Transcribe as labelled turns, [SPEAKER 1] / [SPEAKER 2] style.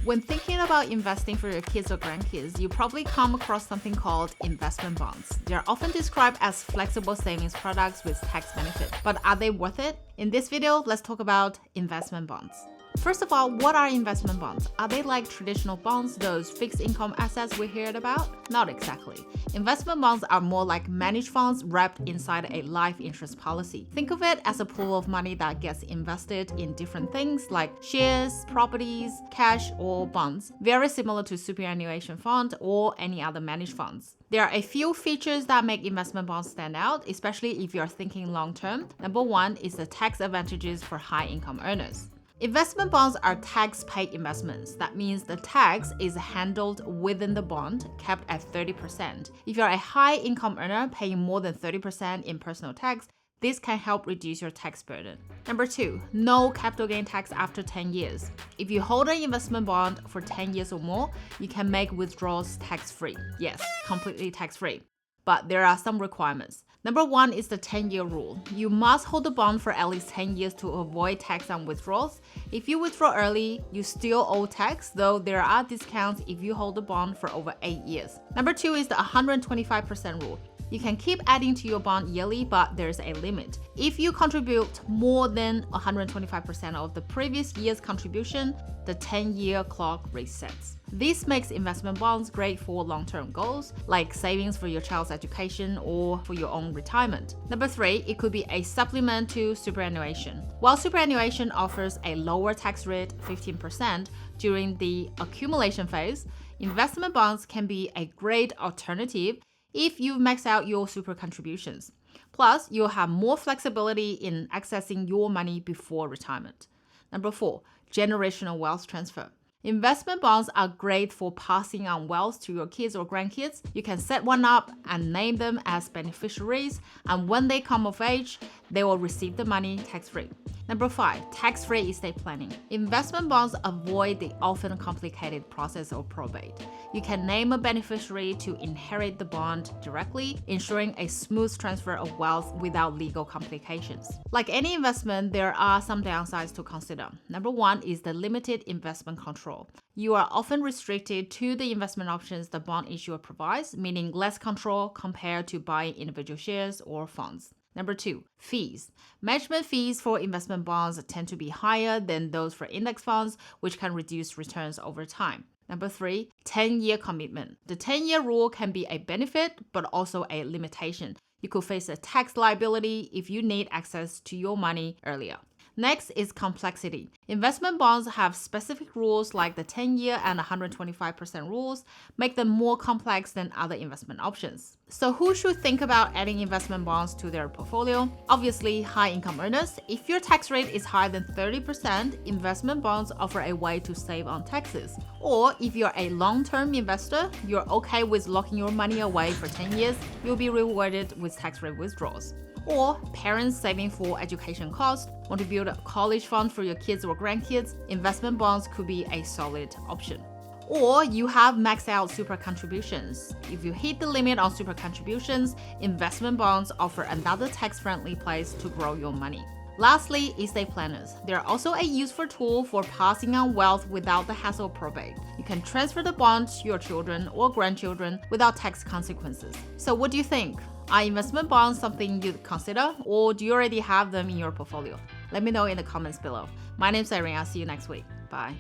[SPEAKER 1] When thinking about investing for your kids or grandkids, you probably come across something called investment bonds. They're often described as flexible savings products with tax benefit. But are they worth it? In this video, let's talk about investment bonds. First of all, what are investment bonds? Are they like traditional bonds, those fixed income assets we heard about? Not exactly. Investment bonds are more like managed funds wrapped inside a life insurance policy. Think of it as a pool of money that gets invested in different things like shares, properties, cash, or bonds, very similar to superannuation fund or any other managed funds. There are a few features that make investment bonds stand out, especially if you're thinking long term. Number one is the tax advantages for high income earners. Investment bonds are tax-paid investments. That means the tax is handled within the bond, capped at 30%. If you're a high-income earner paying more than 30% in personal tax, this can help reduce your tax burden. Number two, no capital gain tax after 10 years. If you hold an investment bond for 10 years or more, you can make withdrawals tax-free. Yes, completely tax-free. But there are some requirements. Number one is the 10-year rule. You must hold the bond for at least 10 years to avoid tax on withdrawals. If you withdraw early, you still owe tax, though there are discounts if you hold the bond for over 8 years. Number two is the 125% rule. You can keep adding to your bond yearly, but there's a limit. If you contribute more than 125% of the previous year's contribution, the 10-year clock resets. This makes investment bonds great for long-term goals, like savings for your child's education or for your own retirement. Number three, it could be a supplement to superannuation. While superannuation offers a lower tax rate, 15%, during the accumulation phase, investment bonds can be a great alternative if you max out your super contributions. Plus, you'll have more flexibility in accessing your money before retirement. Number four, generational wealth transfer. Investment bonds are great for passing on wealth to your kids or grandkids. You can set one up and name them as beneficiaries, and when they come of age, they will receive the money tax-free. Number five, tax-free estate planning. Investment bonds avoid the often complicated process of probate. You can name a beneficiary to inherit the bond directly, ensuring a smooth transfer of wealth without legal complications. Like any investment, there are some downsides to consider. Number one is the limited investment control. You are often restricted to the investment options the bond issuer provides, meaning less control compared to buying individual shares or funds. Number two, fees. Management fees for investment bonds tend to be higher than those for index funds, which can reduce returns over time. Number three, 10-year commitment. The 10-year rule can be a benefit, but also a limitation. You could face a tax liability if you need access to your money earlier. Next is complexity. Investment bonds have specific rules like the 10-year and 125% rules, make them more complex than other investment options. So who should think about adding investment bonds to their portfolio? Obviously, high-income earners. If your tax rate is higher than 30%, investment bonds offer a way to save on taxes. Or if you're a long-term investor, you're okay with locking your money away for 10 years, you'll be rewarded with tax-free withdrawals. Or parents saving for education costs, want to build a college fund for your kids or grandkids, investment bonds could be a solid option. Or you have maxed out super contributions. If you hit the limit on super contributions, investment bonds offer another tax-friendly place to grow your money. Lastly, estate planners. They're also a useful tool for passing on wealth without the hassle of probate. You can transfer the bond to your children or grandchildren without tax consequences. So what do you think? Are investment bonds something you'd consider, or do you already have them in your portfolio? Let me know in the comments below. My name's Irene. I'll see you next week. Bye.